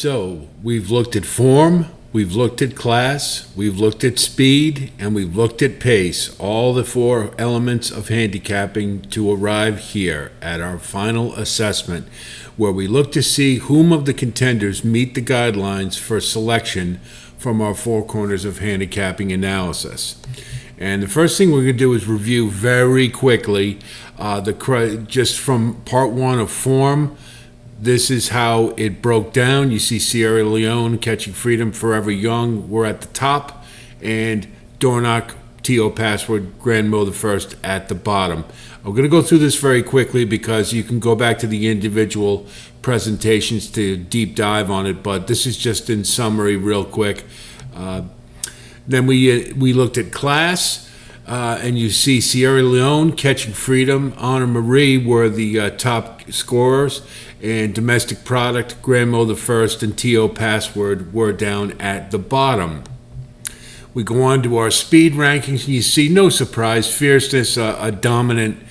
So we've looked at form, we've looked at class, we've looked at speed, and we've looked at pace, all the four elements of handicapping to arrive here at our final assessment, where we look to see whom of the contenders meet the guidelines for selection from our four corners of handicapping analysis. And the first thing we're going to do is review very quickly just from part one of form. This is how it broke down. You see Sierra Leone, Catching Freedom, Forever Young were at the top, and Dornoch, TO Password, Grand Mo the First at the bottom. I'm going to go through this very quickly because you can go back to the individual presentations to deep dive on it, but this is just in summary real quick. Then we looked at class, and you see Sierra Leone, Catching Freedom, Honor Marie were the top scorers, and Domestic Product, Grand Mo the First, and TO Password were down at the bottom. We go on to our speed rankings, and you see, no surprise, Fierceness, a dominant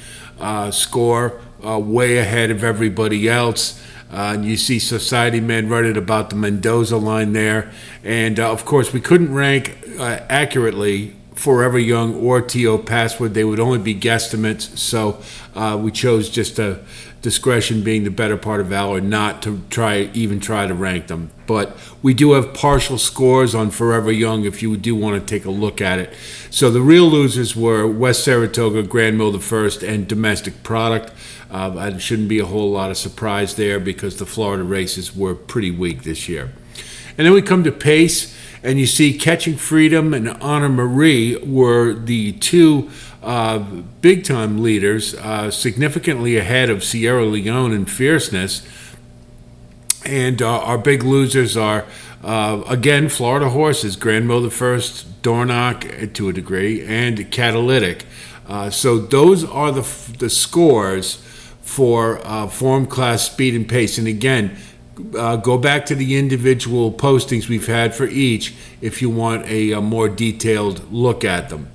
score, way ahead of everybody else. You see Society Man right at about the Mendoza line there. And, of course, we couldn't rank accurately Forever Young or TO Password. They would only be guesstimates, so we chose just a discretion being the better part of valor not to try to rank them. But we do have partial scores on Forever Young if you do want to take a look at it. So the real losers were West Saratoga, Grand Mo the First, and Domestic Product. It shouldn't be a whole lot of surprise there because the Florida races were pretty weak this year. And then we come to pace, and you see Catching Freedom and Honor Marie were the two big-time leaders, significantly ahead of Sierra Leone and Fierceness. And our big losers are, again, Florida horses, Grand Mo the First, Dornoch to a degree, and Catalytic. So those are the scores for form, class, speed, and pace. And again, go back to the individual postings we've had for each if you want a more detailed look at them.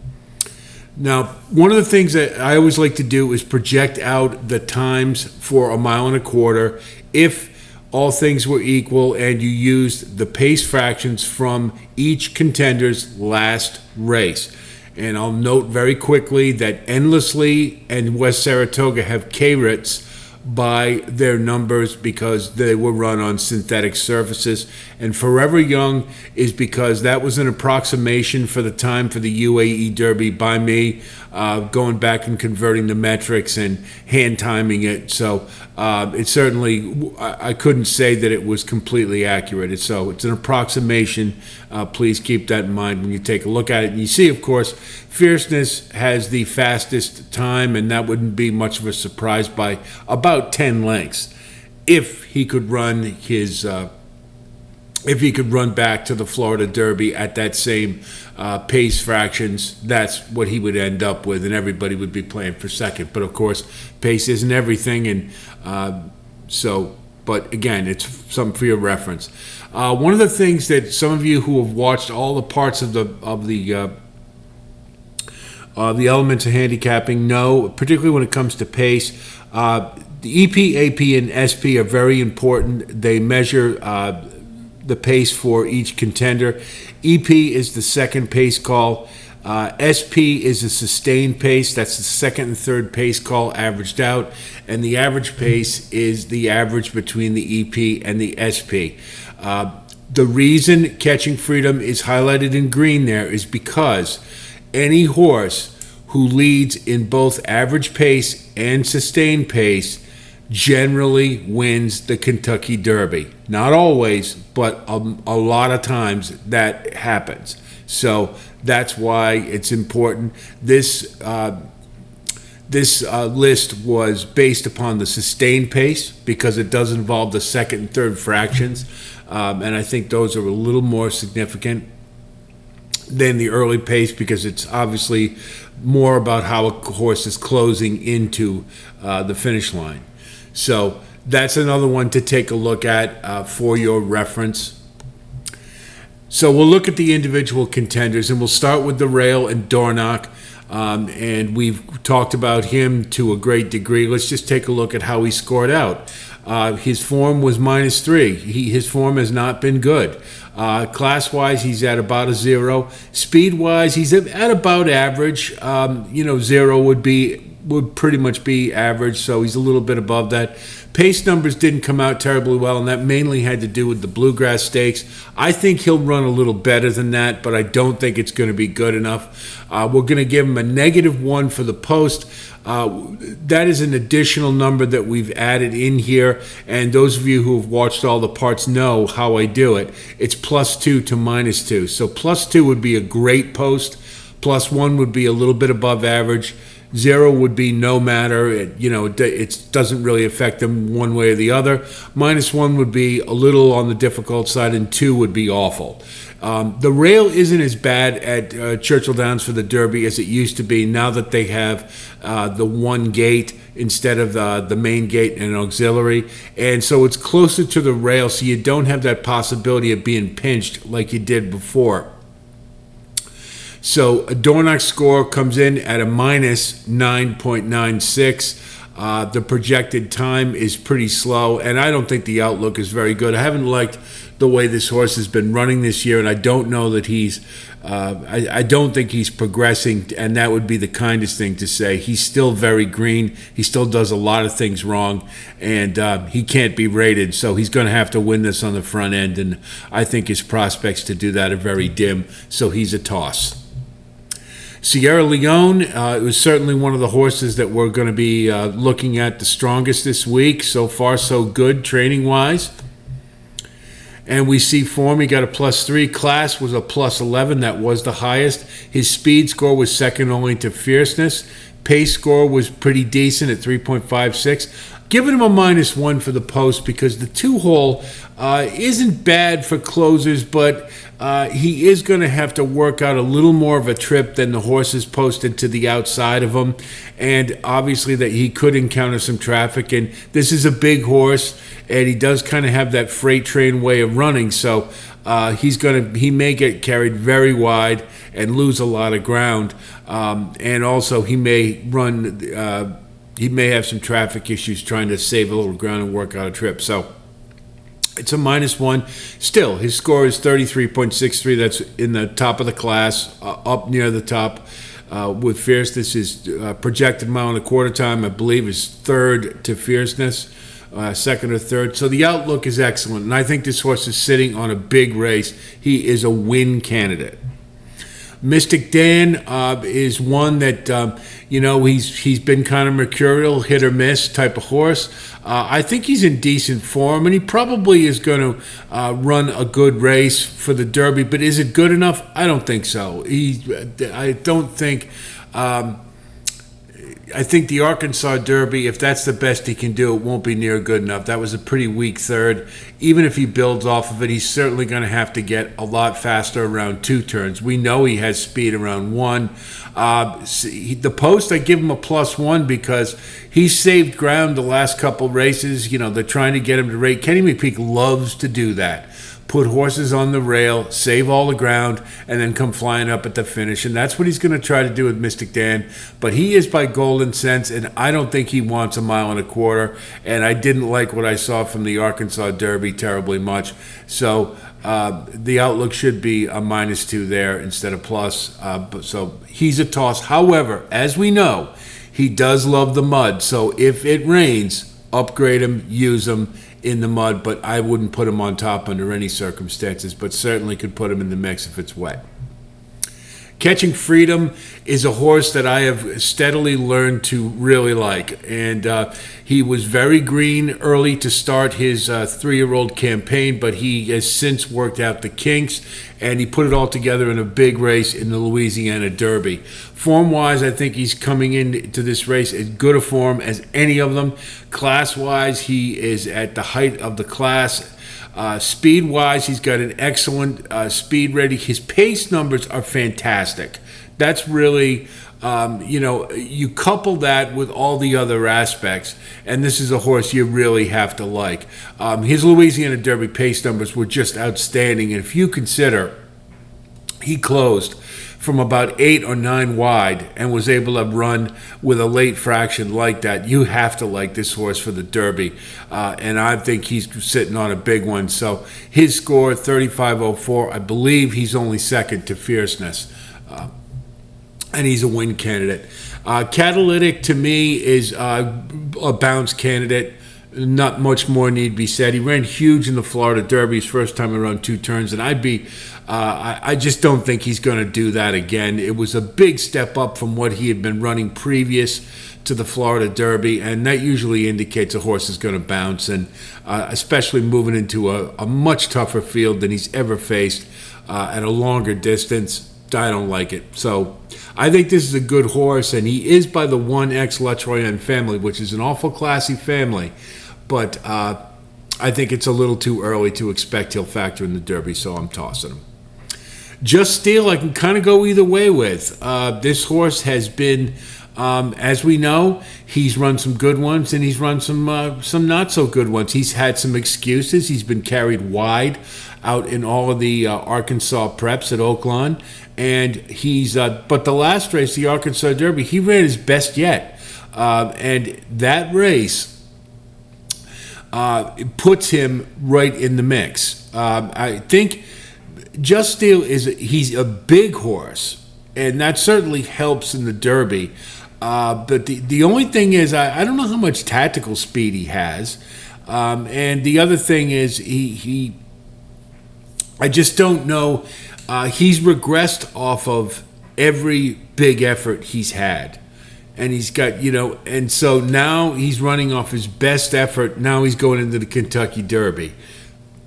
Now, one of the things that I always like to do is project out the times for a mile and a quarter if all things were equal and you used the pace fractions from each contender's last race. And I'll note very quickly that Endlessly and West Saratoga have K-Rits by their numbers because they were run on synthetic surfaces, and Forever Young is because that was an approximation for the time for the UAE Derby by me, going back and converting the metrics and hand timing it. So it certainly, I couldn't say that it was completely accurate. So it's an approximation. Please keep that in mind when you take a look at it. And you see, of course, Fierceness has the fastest time, and that wouldn't be much of a surprise by about 10 lengths. If he could run back to the Florida Derby at that same pace fractions, that's what he would end up with, and everybody would be playing for second. But of course, pace isn't everything, and but again, it's something for your reference. One of the things that some of you who have watched all the parts of the elements of handicapping know, particularly when it comes to pace, the EP, AP, and SP are very important. They measure the pace for each contender. EP is the second pace call. SP is a sustained pace. That's the second and third pace call averaged out. And the average pace is the average between the EP and the SP. The reason Catching Freedom is highlighted in green there is because any horse who leads in both average pace and sustained pace generally wins the Kentucky Derby. Not always, but a lot of times that happens. So that's why it's important. This list was based upon the sustained pace because it does involve the second and third fractions, and I think those are a little more significant than the early pace because it's obviously more about how a horse is closing into the finish line. So that's another one to take a look at for your reference. So we'll look at the individual contenders, and we'll start with the rail and Dornoch. And we've talked about him to a great degree. Let's just take a look at how he scored out. His form was -3. His form has not been good. Class-wise, he's at about a 0. Speed-wise, he's at about average. 0 would pretty much be average, so he's a little bit above that. Pace numbers didn't come out terribly well, and that mainly had to do with the Bluegrass Stakes. I think he'll run a little better than that, but I don't think it's going to be good enough. We're going to give him a -1 for the post. That is an additional number that we've added in here, and those of you who have watched all the parts know how I do it. It's +2 to -2. So +2 would be a great post. +1 would be a little bit above average. 0 would be no matter. It doesn't really affect them one way or the other. -1 would be a little on the difficult side, and 2 would be awful. The rail isn't as bad at Churchill Downs for the Derby as it used to be now that they have the one gate instead of the main gate and an auxiliary. And so it's closer to the rail, so you don't have that possibility of being pinched like you did before. So a Dornock's score comes in at a -9.96. The projected time is pretty slow, and I don't think the outlook is very good. I haven't liked the way this horse has been running this year, and I don't know that I don't think he's progressing, and that would be the kindest thing to say. He's still very green. He still does a lot of things wrong, and he can't be rated, so he's going to have to win this on the front end, and I think his prospects to do that are very dim, so he's a toss. Sierra Leone, it was certainly one of the horses that we're going to be looking at the strongest this week. So far, so good training-wise. And we see form, he got a +3. Class was a +11. That was the highest. His speed score was second only to Fierceness. Pace score was pretty decent at 3.56. Giving him a -1 for the post because the 2-hole isn't bad for closers, but he is going to have to work out a little more of a trip than the horses posted to the outside of him, and obviously that he could encounter some traffic. And this is a big horse, and he does kind of have that freight train way of running, so he may get carried very wide and lose a lot of ground, and also he may run. He may have some traffic issues trying to save a little ground and work out a trip. So it's a -1. Still, his score is 33.63. That's in the top of the class, up near the top. With Fierceness, his projected mile-and-a-quarter time, I believe, is third to Fierceness, second or third. So the outlook is excellent, and I think this horse is sitting on a big race. He is a win candidate. Mystic Dan is one that, he's been kind of mercurial, hit or miss type of horse. I think he's in decent form, and he probably is going to run a good race for the Derby. But is it good enough? I don't think so. I think the Arkansas Derby, if that's the best he can do, it won't be near good enough. That was a pretty weak third. Even if he builds off of it, he's certainly going to have to get a lot faster around 2 turns. We know he has speed around 1. The post, I give him a +1 because he saved ground the last couple races. They're trying to get him to rate. Kenny McPeak loves to do that. Put horses on the rail, save all the ground, and then come flying up at the finish. And that's what he's going to try to do with Mystic Dan. But he is by Golden Sense, and I don't think he wants a mile-and-a-quarter. And I didn't like what I saw from the Arkansas Derby terribly much. So the outlook should be a -2 there instead of plus. So he's a toss. However, as we know, he does love the mud. So if it rains, upgrade him, use him in the mud, but I wouldn't put him on top under any circumstances, but certainly could put him in the mix if it's wet. Catching Freedom is a horse that I have steadily learned to really like, and he was very green early to start his 3-year-old campaign, but he has since worked out the kinks, and he put it all together in a big race in the Louisiana Derby. Form-wise, I think he's coming into this race as good a form as any of them. Class-wise, he is at the height of the class. Speed-wise, he's got an excellent speed rating. His pace numbers are fantastic. That's really, you couple that with all the other aspects, and this is a horse you really have to like. His Louisiana Derby pace numbers were just outstanding, and if you consider he closed from about 8 or 9 wide and was able to run with a late fraction like that, you have to like this horse for the Derby. And I think he's sitting on a big one. So his score, 35.04, I believe he's only second to Fierceness. And he's a win candidate. Catalytic, to me, is a bounce candidate. Not much more need be said. He ran huge in the Florida Derby his first time around 2 turns, and I just don't think he's going to do that again. It was a big step up from what he had been running previous to the Florida Derby, and that usually indicates a horse is going to bounce, and especially moving into a much tougher field than he's ever faced at a longer distance. I don't like it. So I think this is a good horse, and he is by the 1X La Troyenne family, which is an awful classy family. But I think it's a little too early to expect he'll factor in the Derby, so I'm tossing him. Just Steel, I can kind of go either way with. This horse has been, as we know, he's run some good ones and he's run some not so good ones. He's had some excuses. He's been carried wide out in all of the Arkansas preps at Oaklawn. And but the last race, the Arkansas Derby, he ran his best yet. And that race puts him right in the mix. I think Just Steel he's a big horse, and that certainly helps in the Derby. But the only thing is, I don't know how much tactical speed he has. And the other thing is, I just don't know. He's regressed off of every big effort he's had. And he's got, and so now he's running off his best effort. Now he's going into the Kentucky Derby.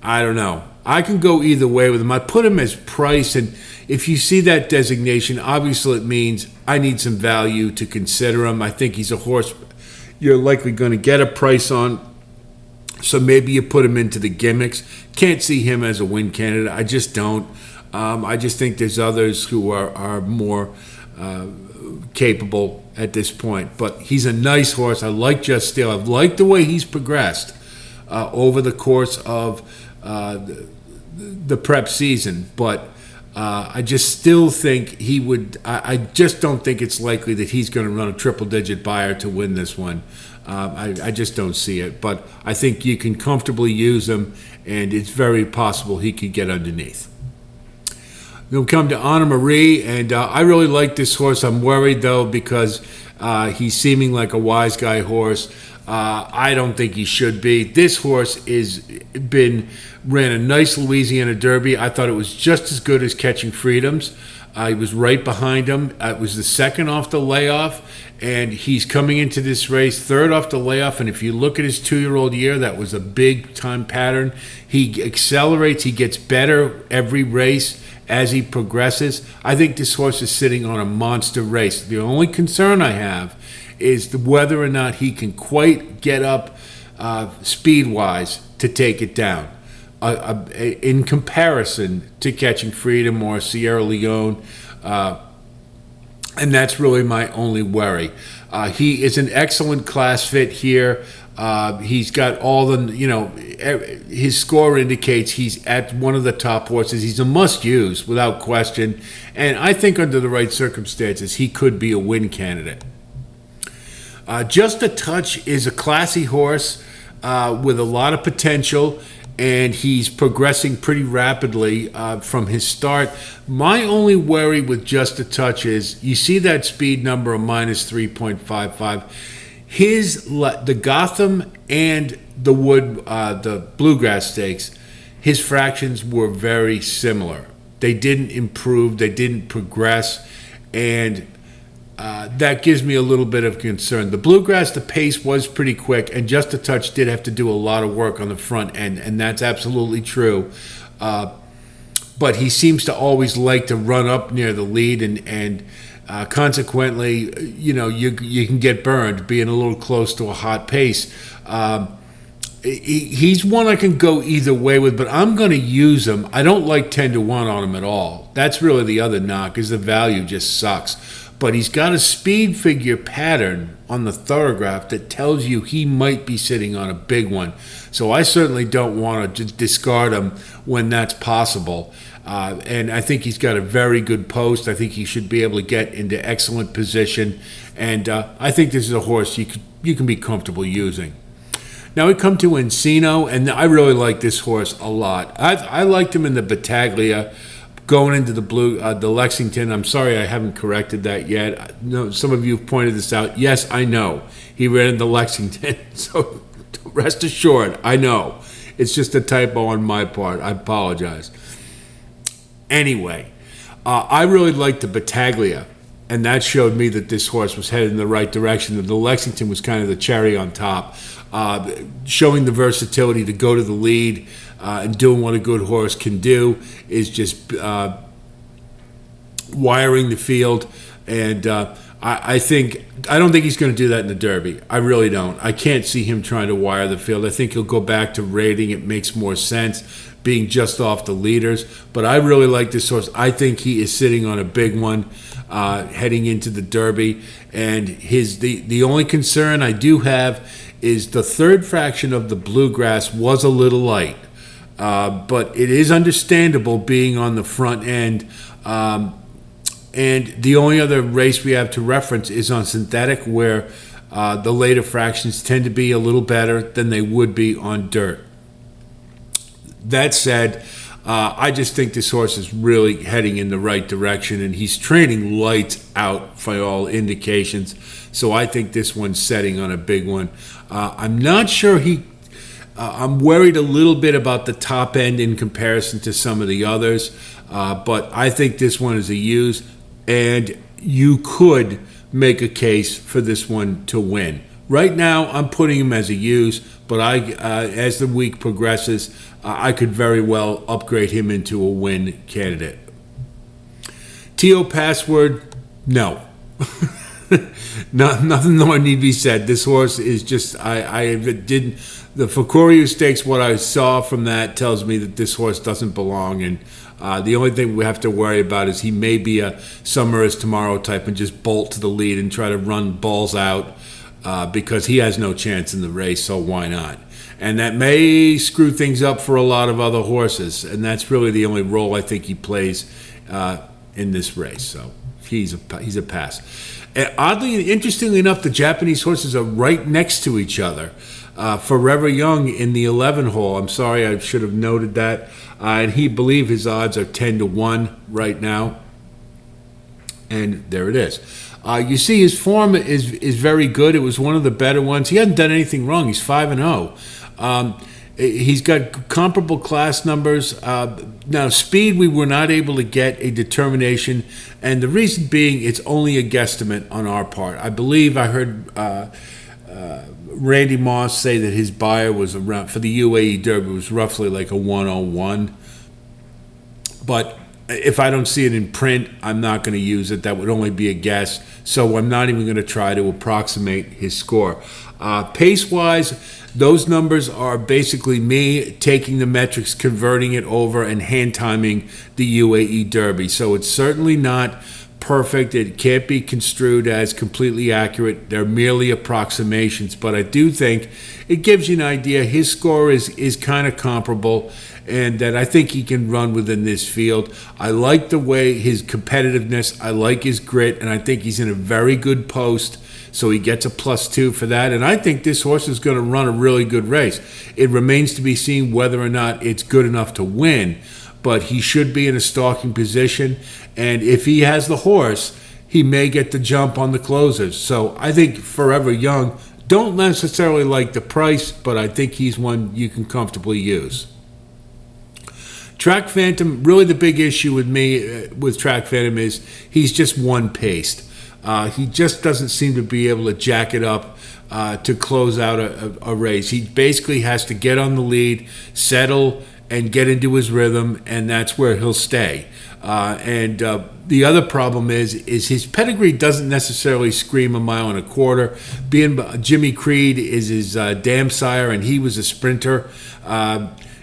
I don't know. I can go either way with him. I put him as price, and if you see that designation, obviously it means I need some value to consider him. I think he's a horse you're likely going to get a price on, so maybe you put him into the gimmicks. Can't see him as a win candidate. I just don't. I just think there's others who are more capable at this point. But he's a nice horse. I like Just Steel. I've liked the way he's progressed over the course of the prep season, but I just still think he would. I just don't think it's likely that he's going to run a triple-digit buyer to win this one. I just don't see it, but I think you can comfortably use him, and it's very possible he could get underneath. We'll come to Anna Marie, and I really like this horse. I'm worried, though, because he's seeming like a wise guy horse. I don't think he should be. This horse ran a nice Louisiana Derby. I thought it was just as good as Catching Freedoms. He was right behind him. It was the second off the layoff, and he's coming into this race third off the layoff. And if you look at his 2-year-old year, that was a big time pattern. He accelerates. He gets better every race as he progresses. I think this horse is sitting on a monster race. The only concern I have is whether or not he can quite get up speed-wise to take it down. In comparison to Catching Freedom or Sierra Leone, and that's really my only worry. He is an excellent class fit here. He's got all the, his score indicates he's at one of the top horses. He's a must-use without question, and I think under the right circumstances, he could be a win candidate. Just a Touch is a classy horse with a lot of potential, and he's progressing pretty rapidly from his start. My only worry with Just a Touch is you see that speed number of minus 3.55. The Gotham and the the Bluegrass Stakes, his fractions were very similar. They didn't improve, they didn't progress, and that gives me a little bit of concern. The Bluegrass, the pace was pretty quick, and Just a Touch did have to do a lot of work on the front end, and that's absolutely true. But he seems to always like to run up near the lead, and consequently, you can get burned being a little close to a hot pace. He's one I can go either way with, but I'm going to use him. I don't like 10-1 on him at all. That's really the other knock, is the value just sucks. but he's got a speed figure pattern on the thorograph that tells you he might be sitting on a big one. So I certainly don't want to just discard him when that's possible. And I think he's got a very good post. I think he should be able to get into excellent position. And I think this is a horse you can be comfortable using. Now we come to Encino, and I really like this horse a lot. I liked him in the Battaglia going into the Lexington. I'm sorry I haven't corrected that yet. No, some of you have pointed this out. Yes, I know. He ran in the Lexington. So rest assured, I know. It's just a typo on my part. I apologize. Anyway, I really liked the Battaglia, and that showed me that this horse was headed in the right direction. The Lexington was kind of the cherry on top, showing the versatility to go to the lead and doing what a good horse can do is just wiring the field. And I don't think he's going to do that in the Derby. I really don't. I can't see him trying to wire the field. I think he'll go back to rating. It makes more sense being just off the leaders. But I really like this horse. I think he is sitting on a big one heading into the Derby. And the only concern I do have is the third fraction of the Bluegrass was a little light. But it is understandable being on the front end. And the only other race we have to reference is on synthetic, where the later fractions tend to be a little better than they would be on dirt. That said, I just think this horse is really heading in the right direction, and he's training lights out for all indications. So I think this one's setting on a big one. I'm not sure I'm worried a little bit about the top end in comparison to some of the others, but I think this one is a use, and you could make a case for this one to win. Right now, I'm putting him as a use, but as the week progresses, I could very well upgrade him into a win candidate. T.O. Password, no. Nothing more need be said. This horse is just, the Fukuriu Stakes, what I saw from that tells me that this horse doesn't belong, and the only thing we have to worry about is he may be a Summer is Tomorrow type and just bolt to the lead and try to run balls out because he has no chance in the race, so why not? And that may screw things up for a lot of other horses, and that's really the only role I think he plays in this race, so he's a pass. Oddly, interestingly enough, the Japanese horses are right next to each other. Forever Young in the 11 hole. I'm sorry, I should have noted that. And he believe his odds are 10-1 right now. And there it is. You see, his form is very good. It was one of the better ones. He hasn't done anything wrong. He's 5-0. He's got comparable class numbers. Now, speed, we were not able to get a determination, and the reason being it's only a guesstimate on our part. I believe I heard Randy Moss say that his buyer was around, for the UAE Derby, was roughly like a 101. But if I don't see it in print, I'm not going to use it. That would only be a guess. So I'm not even going to try to approximate his score. Pace-wise, those numbers are basically me taking the metrics, converting it over, and hand timing the UAE Derby. So it's certainly not perfect. It can't be construed as completely accurate. They're merely approximations. But I do think it gives you an idea. His score is kind of comparable, and that I think he can run within this field. I like the way his competitiveness, I like his grit, and I think he's in a very good post, so he gets a +2 for that. And I think this horse is going to run a really good race. It remains to be seen whether or not it's good enough to win, but he should be in a stalking position, and if he has the horse, he may get the jump on the closers. So I think Forever Young, don't necessarily like the price, but I think he's one you can comfortably use. Track Phantom, really the big issue with me with Track Phantom is he's just one-paced. He just doesn't seem to be able to jack it up to close out a race. He basically has to get on the lead, settle, and get into his rhythm, and that's where he'll stay. And the other problem is his pedigree doesn't necessarily scream a mile and a quarter. Being Jimmy Creed is his dam sire, and he was a sprinter.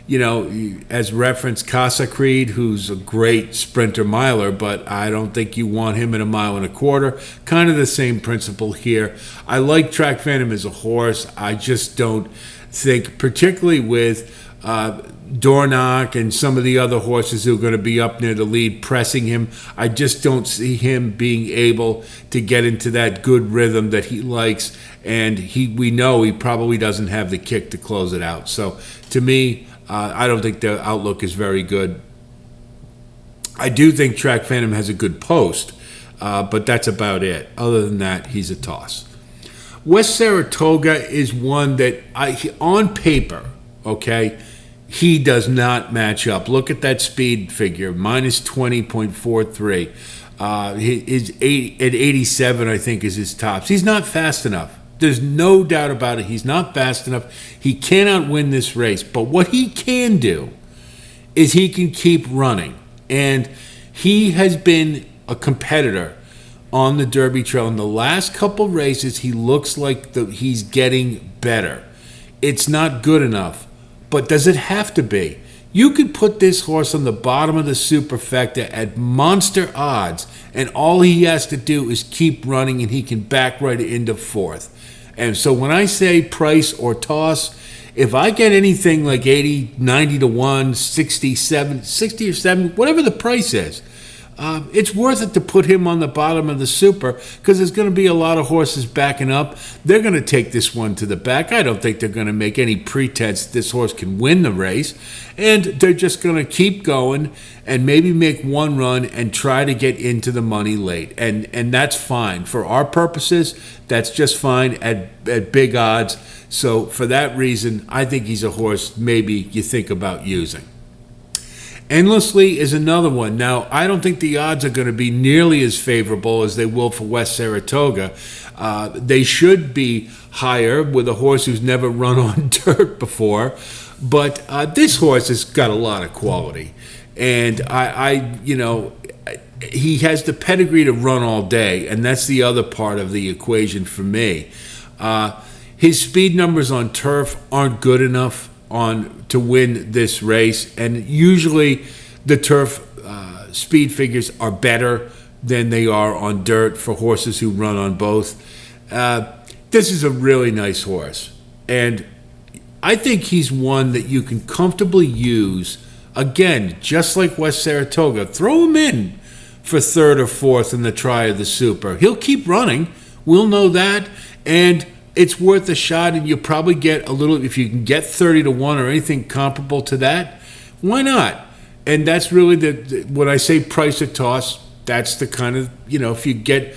as reference, Casa Creed, who's a great sprinter miler, but I don't think you want him in a mile and a quarter. Kind of the same principle here. I like Track Phantom as a horse. I just don't think, particularly with Dornoch and some of the other horses who are going to be up near the lead pressing him, I just don't see him being able to get into that good rhythm that he likes, and we know he probably doesn't have the kick to close it out. So to me, I don't think the outlook is very good. I do think Track Phantom has a good post, but that's about it. Other than that, he's a toss. West Saratoga is one that on paper, okay, he does not match up. Look at that speed figure, minus 20.43. At 87, I think, is his tops. He's not fast enough. There's no doubt about it. He's not fast enough. He cannot win this race. But what he can do is he can keep running. And he has been a competitor on the Derby Trail. In the last couple races, he looks like he's getting better. It's not good enough. But does it have to be? You could put this horse on the bottom of the superfecta at monster odds, and all he has to do is keep running, and he can back right into fourth. And so when I say price or toss, if I get anything like 80, 90 to 1, 67, 60 or 70, whatever the price is, it's worth it to put him on the bottom of the super, because there's going to be a lot of horses backing up. They're going to take this one to the back. I don't think they're going to make any pretense this horse can win the race, and they're just going to keep going and maybe make one run and try to get into the money late, and that's fine for our purposes. That's just fine at big odds. So for that reason, I think he's a horse maybe you think about using. Endlessly is another one. Now, I don't think the odds are going to be nearly as favorable as they will for West Saratoga. They should be higher with a horse who's never run on dirt before, but this horse has got a lot of quality, and he has the pedigree to run all day, and that's the other part of the equation for me. His speed numbers on turf aren't good enough to win this race, and usually the turf speed figures are better than they are on dirt for horses who run on both. This is a really nice horse, and I think he's one that you can comfortably use, again, just like West Saratoga. Throw him in for third or fourth in the try of the super. He'll keep running, we'll know that, and it's worth a shot, and you'll probably get a little, if you can get 30 to 1 or anything comparable to that, why not? And that's really when I say price or toss, that's the kind of, if you get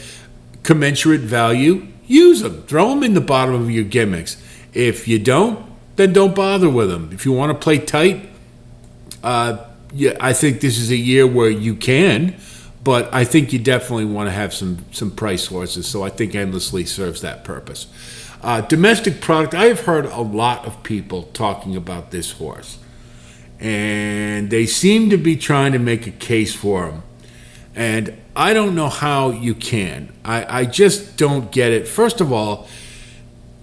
commensurate value, use them. Throw them in the bottom of your gimmicks. If you don't, then don't bother with them. If you want to play tight, I think this is a year where you can, but I think you definitely want to have some price horses, so I think Endlessly serves that purpose. Domestic product, I have heard a lot of people talking about this horse, and they seem to be trying to make a case for him, and I don't know how you can. I just don't get it. First of all,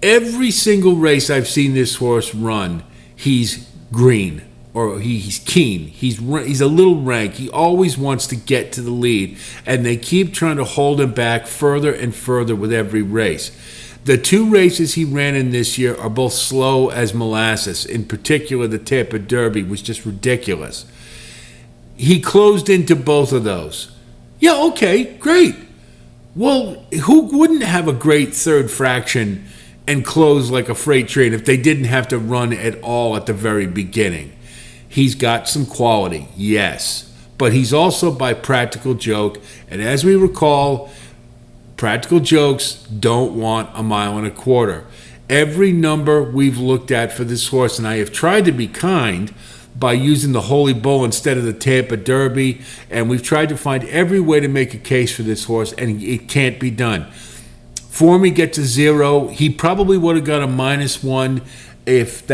every single race I've seen this horse run, he's green, or he's keen. He's a little rank. He always wants to get to the lead, and they keep trying to hold him back further and further with every race. The two races he ran in this year are both slow as molasses. In particular, the Tampa Derby was just ridiculous. He closed into both of those. Yeah, okay, great. Well, who wouldn't have a great third fraction and close like a freight train if they didn't have to run at all at the very beginning? He's got some quality, yes, but he's also by practical joke, and as we recall, practical jokes don't want a mile and a quarter. Every number we've looked at for this horse, and I have tried to be kind by using the Holy Bull instead of the Tampa Derby, and we've tried to find every way to make a case for this horse, and it can't be done. For me, get to 0. He probably would have got a -1 if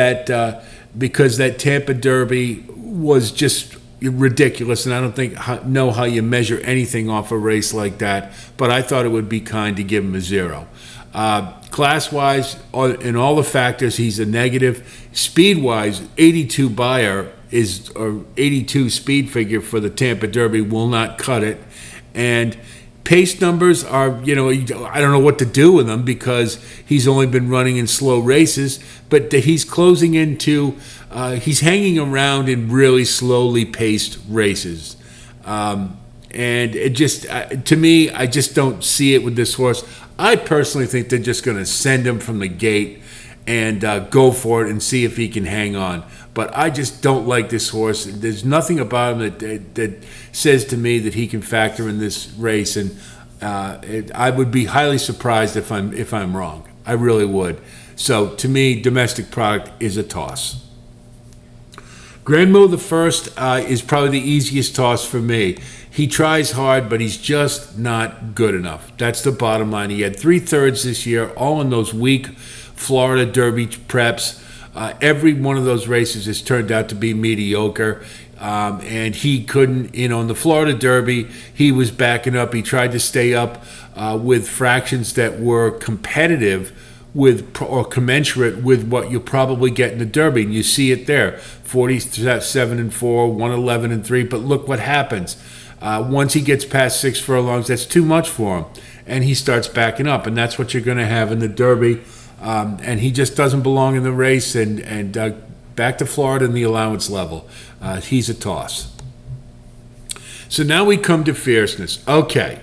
because that Tampa Derby was just ridiculous, and I don't know how you measure anything off a race like that, but I thought it would be kind to give him a 0. Class-wise, in all the factors, he's a negative. Speed-wise, 82 buyer or 82 speed figure for the Tampa Derby will not cut it. And pace numbers are, I don't know what to do with them because he's only been running in slow races, but he's closing into, he's hanging around in really slowly paced races. And it just, to me, I just don't see it with this horse. I personally think they're just going to send him from the gate and go for it and see if he can hang on. But I just don't like this horse. There's nothing about him that says to me that he can factor in this race, and I would be highly surprised if I'm wrong. I really would. So to me, Domestic Product is a toss. Grandmo the First is probably the easiest toss for me. He tries hard, but he's just not good enough. That's the bottom line. He had 3/3 this year, all in those weak Florida Derby preps. Every one of those races has turned out to be mediocre. And he couldn't, in the Florida Derby, he was backing up. He tried to stay up with fractions that were competitive with or commensurate with what you'll probably get in the Derby. And you see it there, 47-4, 111-3. But look what happens. Once he gets past 6 furlongs, that's too much for him. And he starts backing up. And that's what you're going to have in the Derby. And he just doesn't belong in the race. And back to Florida in the allowance level. He's a toss. So now we come to Fierceness. Okay.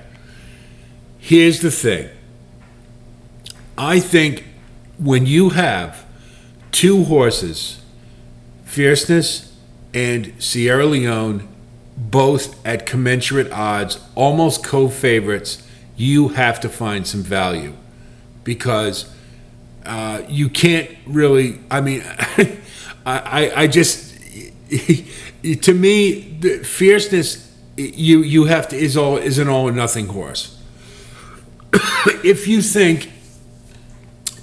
Here's the thing. I think when you have two horses, Fierceness and Sierra Leone, both at commensurate odds, almost co-favorites, you have to find some value. Because you can't really, I just, to me, the Fierceness, you have to, is an all or nothing horse. If you think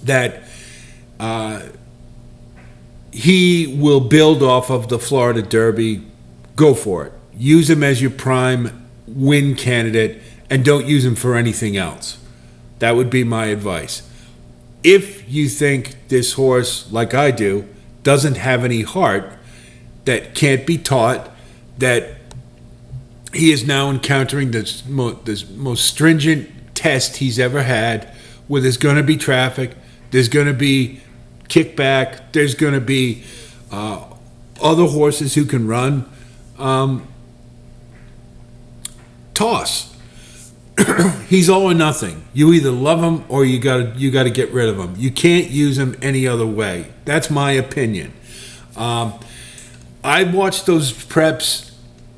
that he will build off of the Florida Derby, go for it. Use him as your prime win candidate and don't use him for anything else. That would be my advice. If you think this horse, like I do, doesn't have any heart, that can't be taught, that he is now encountering this most stringent test he's ever had, where there's going to be traffic, there's going to be kickback, there's going to be other horses who can run, toss. He's all or nothing. You either love him or you got to get rid of him. You can't use him any other way. That's my opinion. I watched those preps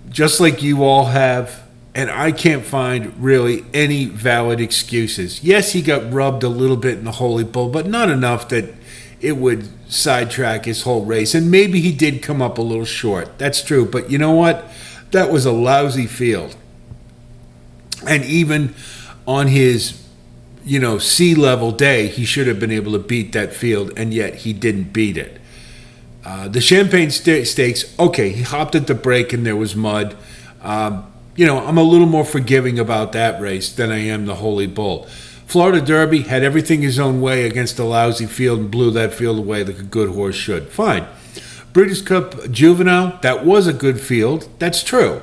just like you all have, and I can't find really any valid excuses. Yes, he got rubbed a little bit in the Holy Bull, but not enough that it would sidetrack his whole race. And maybe he did come up a little short. That's true. But you know what? That was a lousy field. And even on his, C-level day, he should have been able to beat that field, and yet he didn't beat it. The Champagne Stakes, okay, he hopped at the break and there was mud. I'm a little more forgiving about that race than I am the Holy Bull. Florida Derby had everything his own way against a lousy field and blew that field away like a good horse should. Fine. British Cup Juvenile, that was a good field. That's true.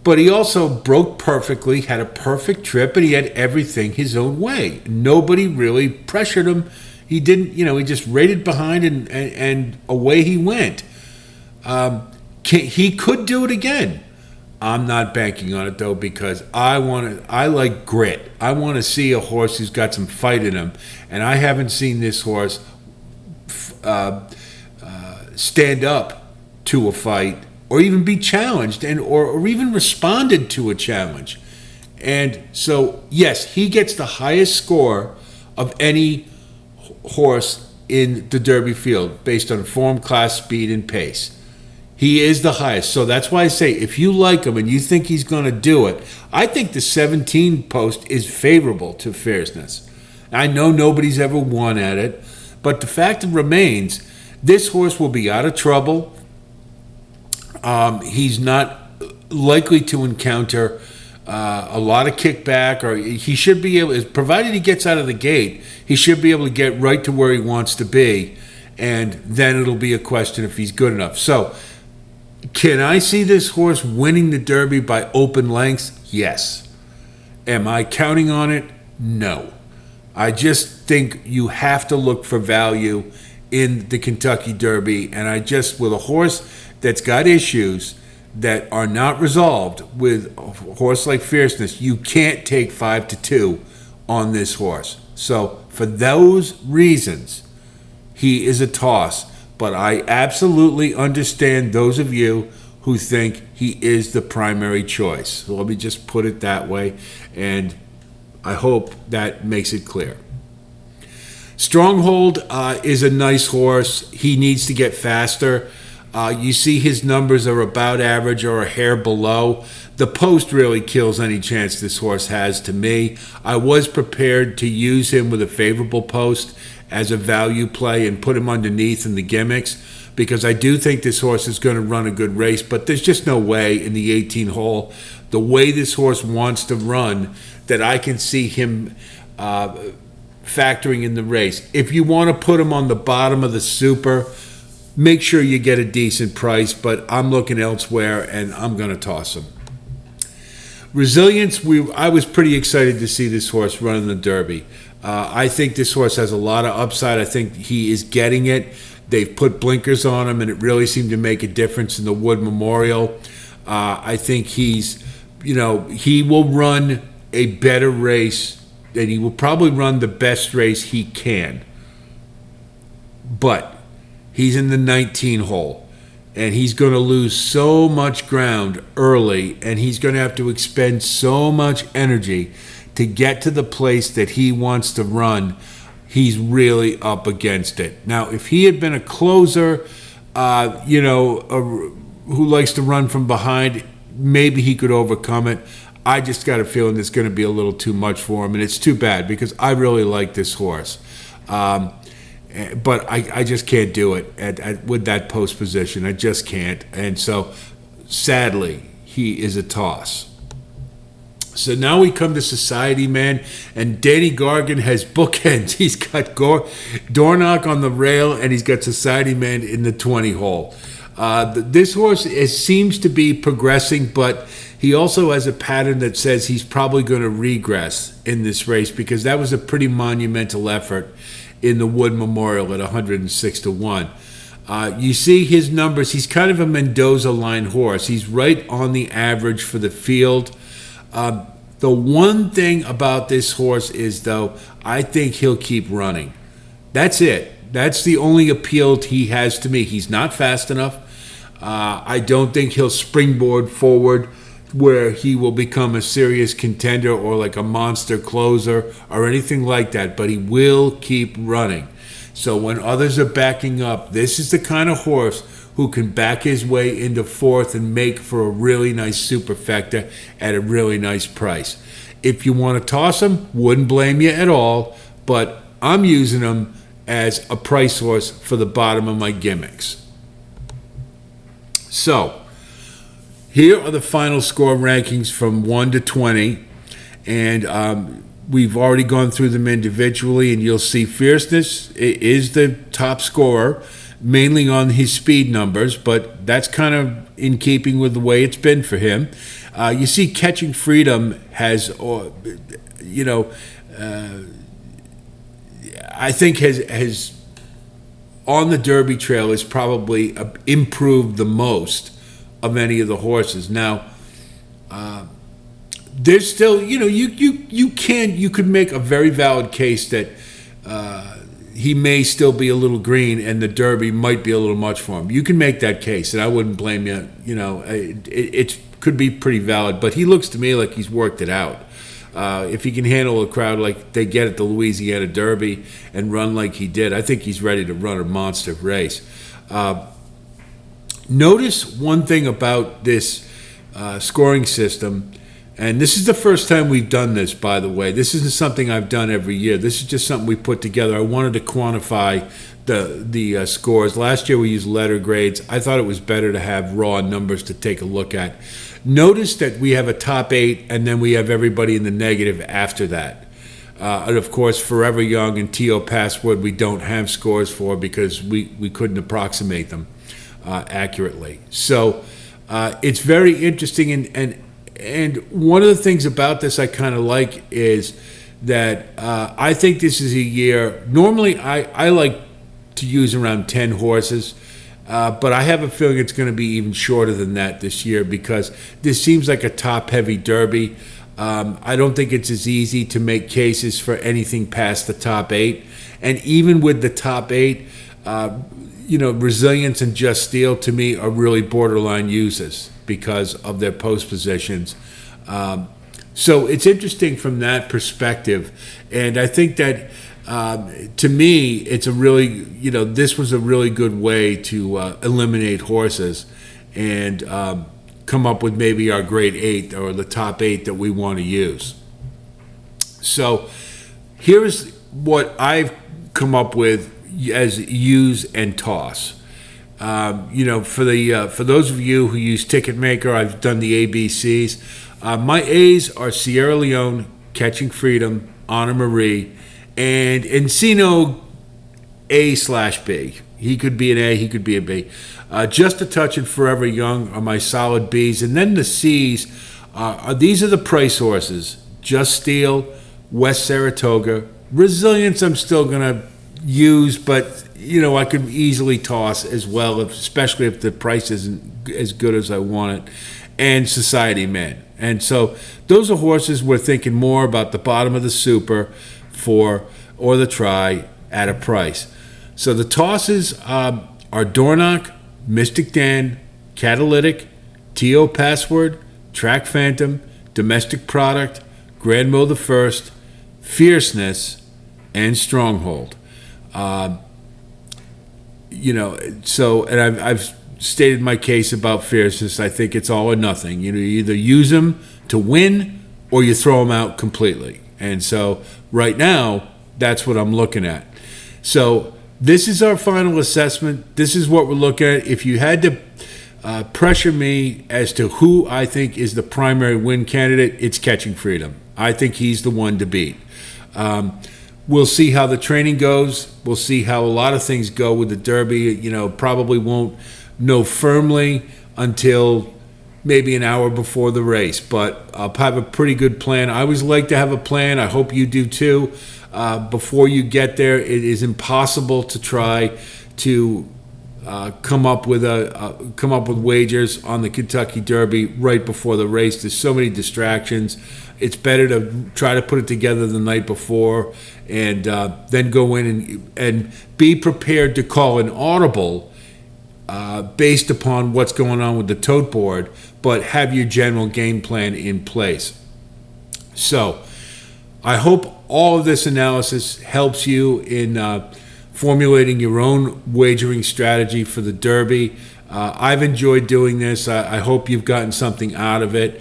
But he also broke perfectly, had a perfect trip, and he had everything his own way. Nobody really pressured him. He didn't, he just rated behind and away he went. He could do it again. I'm not banking on it, though, because I like grit. I want to see a horse who's got some fight in him, and I haven't seen this horse stand up to a fight or even be challenged or even responded to a challenge. And so, yes, he gets the highest score of any horse in the Derby field based on form, class, speed, and pace. He is the highest. So that's why I say, if you like him and you think he's going to do it, I think the 17 post is favorable to Fierceness. I know nobody's ever won at it, but the fact remains, this horse will be out of trouble. He's not likely to encounter a lot of kickback, or he should be able, provided he gets out of the gate, he should be able to get right to where he wants to be, and then it'll be a question if he's good enough. So, can I see this horse winning the Derby by open lengths? Yes. Am I counting on it? No. I just think you have to look for value in the Kentucky Derby, and with a horse that's got issues that are not resolved, with a horse like Fierceness, you can't take 5-2 on this horse. So for those reasons, he is a toss. But I absolutely understand those of you who think he is the primary choice. So let me just put it that way, and I hope that makes it clear. Stronghold is a nice horse. He needs to get faster. You see his numbers are about average or a hair below. The post really kills any chance this horse has to me. I was prepared to use him with a favorable post as a value play and put him underneath in the gimmicks, because I do think this horse is going to run a good race, but there's just no way in the 18 hole, the way this horse wants to run, that I can see him factoring in the race. If you want to put him on the bottom of the super, make sure you get a decent price, but I'm looking elsewhere, and I'm going to toss him. Resilience, I was pretty excited to see this horse run in the Derby. I think this horse has a lot of upside. I think he is getting it. They've put blinkers on him, and it really seemed to make a difference in the Wood Memorial. I think he will run a better race, and he will probably run the best race he can. But he's in the 19 hole, and he's going to lose so much ground early, and he's going to have to expend so much energy to get to the place that he wants to run. He's really up against it. Now, if he had been a closer, who likes to run from behind, maybe he could overcome it. I just got a feeling it's going to be a little too much for him, and it's too bad because I really like this horse. But I just can't do it with that post position. I just can't. And so, sadly, he is a toss. So now we come to Society Man, and Danny Gargan has bookends. He's got Dornoch on the rail, and he's got Society Man in the 20 hole. This horse seems to be progressing, but he also has a pattern that says he's probably going to regress in this race, because that was a pretty monumental effort in the Wood Memorial at 106-1. You see his numbers. He's kind of a Mendoza line horse. He's right on the average for the field. The one thing about this horse is, though, I think he'll keep running. That's it. That's the only appeal he has to me. He's not fast enough. I don't think he'll springboard forward where he will become a serious contender or like a monster closer or anything like that, but he will keep running. So when others are backing up, this is the kind of horse who can back his way into fourth and make for a really nice superfecta at a really nice price. If you want to toss him, wouldn't blame you at all, but I'm using him as a price horse for the bottom of my gimmicks. So, here are the final score rankings from 1 to 20, and we've already gone through them individually, and you'll see Fierceness is the top scorer, mainly on his speed numbers, but that's kind of in keeping with the way it's been for him. You see Catching Freedom has, I think has on the Derby trail is probably improved the most of any of the horses. Now, there's still, you could make a very valid case that he may still be a little green and the Derby might be a little much for him. You can make that case, and I wouldn't blame you. It could be pretty valid, but he looks to me like he's worked it out. If he can handle a crowd like they get at the Louisiana Derby and run like he did, I think he's ready to run a monster race. Notice one thing about this scoring system And this is the first time we've done this, by the way. This isn't something I've done every year. This is just something we put together. I wanted to quantify the scores. Last year we used letter grades. I thought it was better to have raw numbers to take a look at. Notice that we have a top 8, and then we have everybody in the negative after that. And of course, Forever Young and TO Password we don't have scores for because we couldn't approximate them accurately. So it's very interesting, and one of the things about this I kind of like is that I think this is a year. Normally, I like to use around 10 horses, but I have a feeling it's going to be even shorter than that this year because this seems like a top-heavy Derby. I don't think it's as easy to make cases for anything past the top 8, and even with the top 8, Resilience and Just Steel to me are really borderline uses because of their post positions. So it's interesting from that perspective. And I think that to me, it's a really, this was a really good way to eliminate horses and come up with maybe our grade 8 or the top 8 that we want to use. So here's what I've come up with as use and toss. For those of you who use Ticketmaker, I've done the ABCs. My A's are Sierra Leone, Catching Freedom, Honor Marie, and Encino A/B. He could be an A, he could be a B. Just a Touch and Forever Young are my solid B's. And then the C's, these are the price horses. Just Steel, West Saratoga. Resilience I'm still going to use, but, I could easily toss as well, especially if the price isn't as good as I want it. And Society Man. And so those are horses we're thinking more about the bottom of the super or the try at a price. So the tosses are Dornock, Mystic Dan, Catalytic, TO Password, Track Phantom, Domestic Product, Grand Mo the First, Fierceness, and Stronghold. And I've stated my case about Fierceness. I think it's all or nothing. You either use them to win or you throw them out completely. And so right now, that's what I'm looking at. So this is our final assessment. This is what we're looking at. If you had to pressure me as to who I think is the primary win candidate, it's Catching Freedom. I think he's the one to beat. We'll see how the training goes. We'll see how a lot of things go with the Derby. Probably won't know firmly until maybe an hour before the race, but I'll have a pretty good plan. I always like to have a plan. I hope you do too. Before you get there, it is impossible to try to come up with wagers on the Kentucky Derby right before the race. There's so many distractions. It's better to try to put it together the night before and then go in and be prepared to call an audible based upon what's going on with the tote board, but have your general game plan in place. So I hope all of this analysis helps you in formulating your own wagering strategy for the Derby. I've enjoyed doing this. I hope you've gotten something out of it.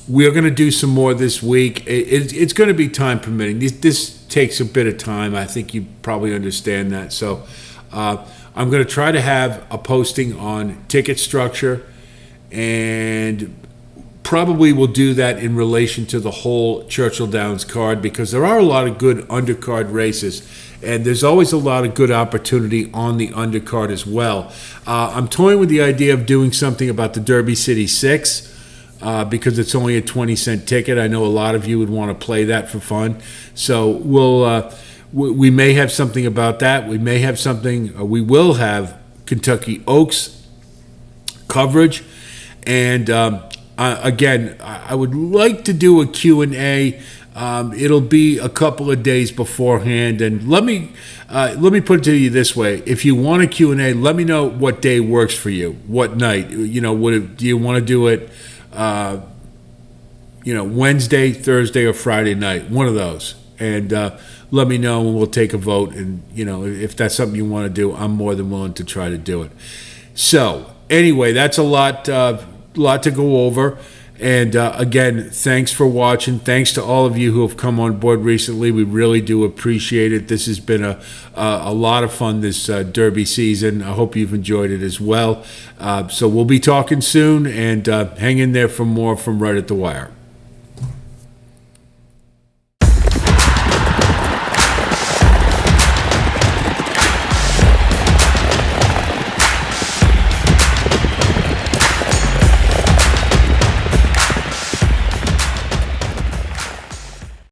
We're going to do some more this week. It's going to be time permitting. This takes a bit of time. I think you probably understand that. So I'm going to try to have a posting on ticket structure, and probably will do that in relation to the whole Churchill Downs card, because there are a lot of good undercard races, and there's always a lot of good opportunity on the undercard as well. I'm toying with the idea of doing something about the Derby City 6, because it's only a 20-cent ticket. I know a lot of you would want to play that for fun. So we may have something about that. We will have Kentucky Oaks coverage. And again, I would like to do a Q&A. It'll be a couple of days beforehand. And let me put it to you this way. If you want a Q&A, let me know what day works for you, what night. Do you want to do it Wednesday, Thursday, or Friday night, one of those. And let me know, and we'll take a vote. And, if that's something you want to do, I'm more than willing to try to do it. So, anyway, that's a lot lot to go over. And again, thanks for watching. Thanks to all of you who have come on board recently. We really do appreciate it. This has been a lot of fun this Derby season. I hope you've enjoyed it as well. So we'll be talking soon, and hang in there for more from Right at the Wire.